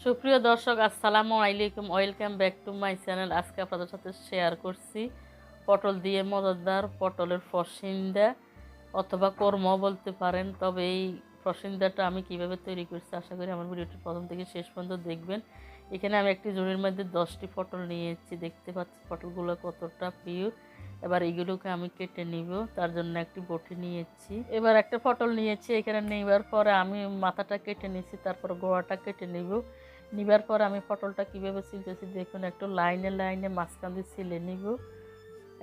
সুপ্রিয় দর্শক, আসসালামু আলাইকুম। Welcome back to my channel. আজকে আপনাদের সাথে শেয়ার করছি পটল দিয়ে মজাদার পটলের ফরসিন্দা অথবা কোরমাও বলতে পারেন। তবে এই ফরসিন্দাটা আমি কিভাবে তৈরি করছি আশা করি আমার ভিডিওটি প্রথম থেকে শেষ পর্যন্ত দেখবেন। এখানে আমি একটি ঝুড়ির মধ্যে 10টি পটল নিয়েছি। দেখতে পাচ্ছি পটলগুলো কতটা পিওর। এবার এগুলোকে আমি কেটে নিব, তার জন্য একটি বটি নিয়েছি। এবার একটা পটল নিয়েছি, এখানে নেবার পরে আমি মাথাটা কেটে নিয়েছি, তারপর গোড়াটা কেটে নিব। নিবার পর আমি পটলটা কিভাবে ছিলতেছি দেখুন। একটু লাইনে লাইনে মাঝখান দিয়ে ছিলে নিব,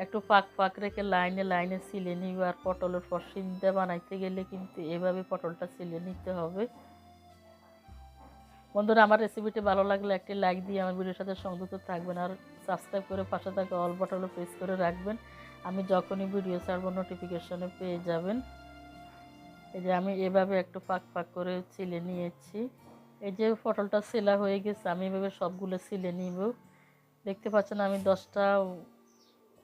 একটু ফাঁক ফাঁক রেখে লাইনে লাইনে ছিলে নিব। আর পটলের ফরসিন্দা বানাইতে গেলে কিন্তু এভাবে পটলটা ছিলে নিতে হবে। বন্ধুরা, আমার রেসিপিটি ভালো লাগলে একটি লাইক দিয়ে আমার ভিডিওর সাথে সংযুক্ত থাকবেন, আর সাবস্ক্রাইব করে পাশে থাকা অল বাটনে প্রেস করে রাখবেন। আমি যখনই ভিডিও ছাড়বো নোটিফিকেশনে পেয়ে যাবেন। এই যে আমি এভাবে একটু ফাঁক ফাঁক করে ছিলে নিয়েছি। এই যে পটলটা সেলা হয়ে গেছে, আমি এভাবে সবগুলো সিলে নিব। দেখতে পাচ্ছেন আমি 10টা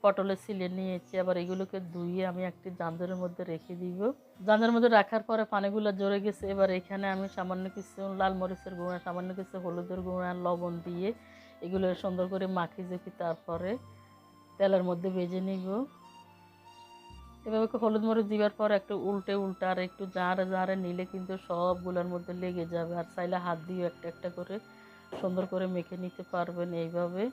পটলে সিলে নিয়েছি। আবার এগুলোকে ধুয়ে আমি একটি জান্দরের মধ্যে রেখে দিব। জান্দরের মধ্যে রাখার পরে পানিগুলো জড়ে গেছে। এবার এখানে আমি সামান্য কিছু লাল মরিচের গুঁড়া, সামান্য কিছু হলুদের গুঁড়া, লবণ দিয়ে এগুলো সুন্দর করে মাখি জেখি তারপরে তেলের মধ্যে ভেজে নিব। এভাবে হলুদ মরিচ দিবার পর একটু উল্টে উল্টে আর একটু জাঁড়ে জাঁড়ে নিলে কিন্তু সবগুলোর মধ্যে লেগে যাবে। আর চাইলে হাত দিয়ে একটা একটা করে সুন্দর করে মেখে নিতে পারবেন এইভাবে।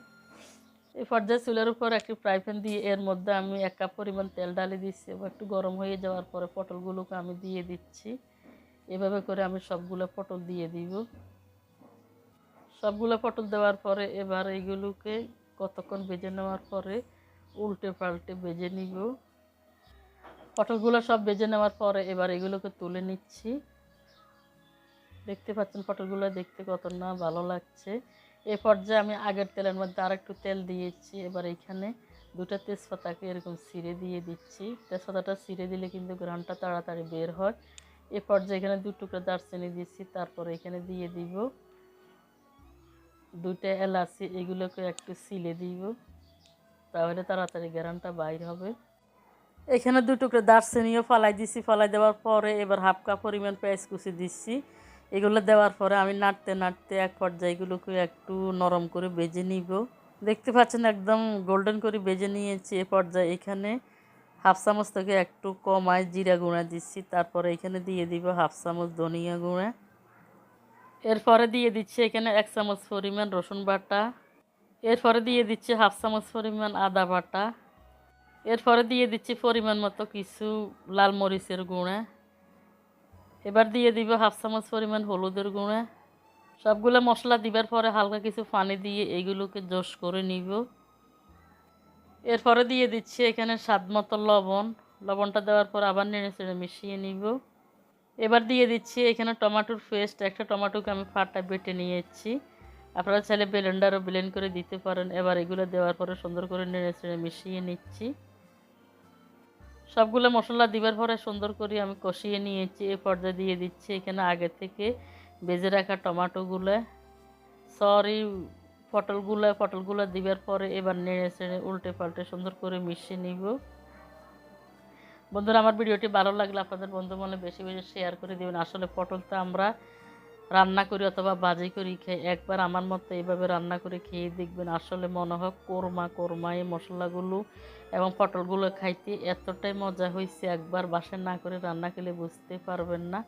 এই পর্যায়ে চুলের উপর একটি ফ্রাই প্যান দিয়ে এর মধ্যে আমি 1 কাপ পরিমাণ তেল ঢালে দিচ্ছি এবং একটু গরম হয়ে যাওয়ার পরে পটলগুলোকে আমি দিয়ে দিচ্ছি। এভাবে করে আমি সবগুলো পটল দিয়ে দিব। সবগুলো পটল দেওয়ার পরে এবার এইগুলোকে কতক্ষণ ভেজে নেওয়ার পরে উল্টে পাল্টে ভেজে নিব। পটলগুলো সব ভেজে নেওয়ার পরে এবার এগুলোকে তুলে নিচ্ছি। দেখতে পাচ্ছেন পটলগুলো দেখতে কত না ভালো লাগছে। এই পর্যায়ে আমি আগের তেলের মধ্যে আর একটু তেল দিয়েছি। এবার এখানে 2টা তেজপাতাকে এরকম ছিঁড়ে দিয়ে দিচ্ছি। তেজপাতাটা ছিঁড়ে দিলে কিন্তু ঘ্রাণটা তাড়াতাড়ি বের হয়। এই পর্যায়ে এখানে 2 টুকরা দারচিনি দিচ্ছি, তারপরে এখানে দিয়ে দিব 2টা এলাচি। এগুলোকে একটু ছিলে দিব, তাহলে তাড়াতাড়ি ঘ্রাণটা বাইর হবে। এখানে 2 টুকরা দারচিনিও ফালাই দিছি। ফালাই দেওয়ার পরে এবার 1/2 কাপ পরিমাণ পেঁয়াজ কুচি দিচ্ছি। এগুলো দেওয়ার পরে আমি নাড়তে নাড়তে এক পর্যায়ে এগুলোকে একটু নরম করে ভেজে নিব। দেখতে পাচ্ছেন একদম গোল্ডেন করে ভেজে নিয়েছি। এ পর্যায়ে এখানে 1/2 চামচ থেকে একটু কমায় জিরা গুঁড়া দিচ্ছি। তারপরে এখানে দিয়ে দিব 1/2 চামচ ধনিয়া গুঁড়া। এরপরে দিয়ে দিচ্ছি এখানে 1 চামচ পরিমাণ রসুন বাটা। এরপরে দিয়ে দিচ্ছি 1/2 চামচ পরিমাণ আদা বাটা। এরপরে দিয়ে দিচ্ছি পরিমাণ মতো কিছু লাল মরিচের গুঁড়া। এবার দিয়ে দিব 1/2 চামচ পরিমাণ হলুদের গুঁড়া। সবগুলো মশলা দিবার পরে হালকা কিছু পানি দিয়ে এগুলোকে জোশ করে নিব। এরপরে দিয়ে দিচ্ছি এখানে স্বাদ মতো লবণ। লবণটা দেওয়ার পর আবার নেড়ে চেড়ে মিশিয়ে নিব। এবার দিয়ে দিচ্ছি এখানে টমেটোর পেস্ট। একটা টমেটোকে আমি ফাটা বেটে নিয়েছি, আপনারা চাইলে ব্লেন্ডারও ব্লেন্ড করে দিতে পারেন। এবার এগুলো দেওয়ার পরে সুন্দর করে নেড়ে চেড়ে মিশিয়ে নিচ্ছি। সবগুলো মশলা দিবার পরে সুন্দর করে আমি কষিয়ে নিয়েছি। এ পর্যায়ে দিয়ে দিচ্ছি এখানে আগে থেকে ভেজে রাখা পটলগুলো দিবার পরে এবার নেড়ে চেড়ে উল্টে পাল্টে সুন্দর করে মিশিয়ে নিব। বন্ধুরা, আমার ভিডিওটি ভালো লাগলে আপনাদের বন্ধু মনে বেশি বেশি শেয়ার করে দেবেন। আসলে পটল তো আমরা রান্না করি অথবা ভাজি করি খাই, একবার আমার মতো এইভাবে রান্না করে খেয়ে দেখবেন। আসলে মনে হয় কোরমা কোরমা। এই মশলাগুলো এবং পটলগুলো খাইতে এতটাই মজা হয়েছে, একবার বাসায় না করে রান্না খেলে বুঝতে পারবেন না।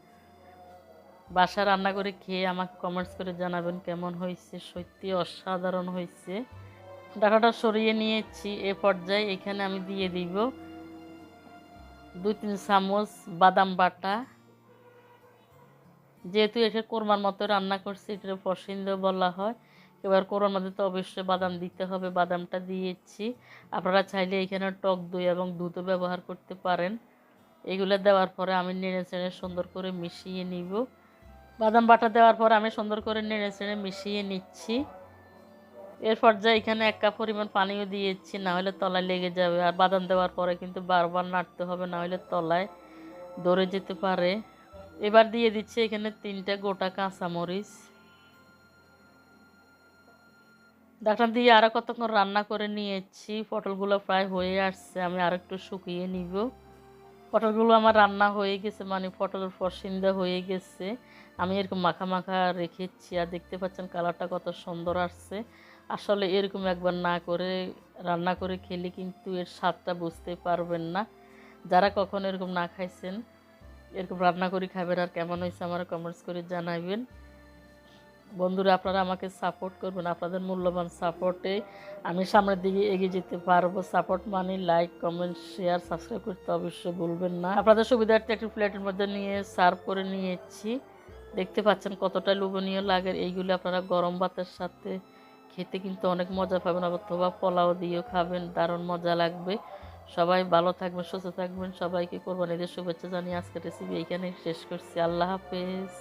বাসায় রান্না করে খেয়ে আমাকে কমেন্টস করে জানাবেন কেমন হয়েছে। সত্যি অসাধারণ হয়েছে। ডাটাটা সরিয়ে নিয়েছি। এ পর্যায়ে এখানে আমি দিয়ে দিব 2-3 চামচ বাদাম বাটা। যেহেতু এটা কোরমার মতো রান্না করছি, এটা পছন্দ বলা হয়। এবার কোরমার মধ্যে তো অবশ্যই বাদাম দিতে হবে। বাদামটা দিয়েছি। আপনারা চাইলে এখানে টক দই এবং দুধও ব্যবহার করতে পারেন। এগুলো দেওয়ার পরে আমি নেড়ে চেড়ে সুন্দর করে মিশিয়ে নিব। বাদাম বাটা দেওয়ার পর আমি সুন্দর করে নেড়ে চেড়ে মিশিয়ে নিচ্ছি। এর পর্যায়ে এখানে 1 কাপ পরিমাণ পানিও দিয়েছি, না হলে তলায় লেগে যাবে। আর বাদাম দেওয়ার পরে কিন্তু বারবার নাড়তে হবে, না হলে তলায় ধরে যেতে পারে। এবার দিয়ে দিচ্ছি এখানে 3টা গোটা কাঁচামরিচ। ঢাকনা দিয়ে আরও কতক্ষণ রান্না করে নিয়েছি। পটলগুলো প্রায় হয়ে আসছে, আমি আর একটু শুকিয়ে নিব। পটলগুলো আমার রান্না হয়ে গেছে, মানে পটলের ফরসিন্দা হয়ে গেছে। আমি এরকম মাখা মাখা রেখেছি, আর দেখতে পাচ্ছেন কালারটা কত সুন্দর আসছে। আসলে এরকম একবার না করে রান্না করে খেলে কিন্তু এর স্বাদটা বুঝতে পারবেন না। যারা কখনো এরকম না খাইছেন, এরকম রান্না করে খাবেন, আর কেমন হয়েছে আমার কমেন্টস করে জানাবেন। বন্ধুরা, আপনারা আমাকে সাপোর্ট করবেন, আপনাদের মূল্যবান সাপোর্টে আমি সামনের দিকে এগিয়ে যেতে পারবো। সাপোর্ট মানে লাইক, কমেন্ট, শেয়ার, সাবস্ক্রাইব করতে অবশ্যই ভুলবেন না। আপনাদের সুবিধার্থে একটি প্লেটের মধ্যে নিয়ে সার্ভ করে নিয়েছি। দেখতে পাচ্ছেন কতটা লোভনীয় লাগে। এইগুলো আপনারা গরম ভাতের সাথে খেতে কিন্তু অনেক মজা পাবেন, অথবা পোলাও দিয়েও খাবেন, দারুণ মজা লাগবে। সবাই ভালো থাকবেন, সুস্থ থাকবেন। সবাইকে কোরবানিদের শুভেচ্ছা জানিয়ে আজকের রেসিপি এইখানে শেষ করছি। আল্লাহ হাফেজ।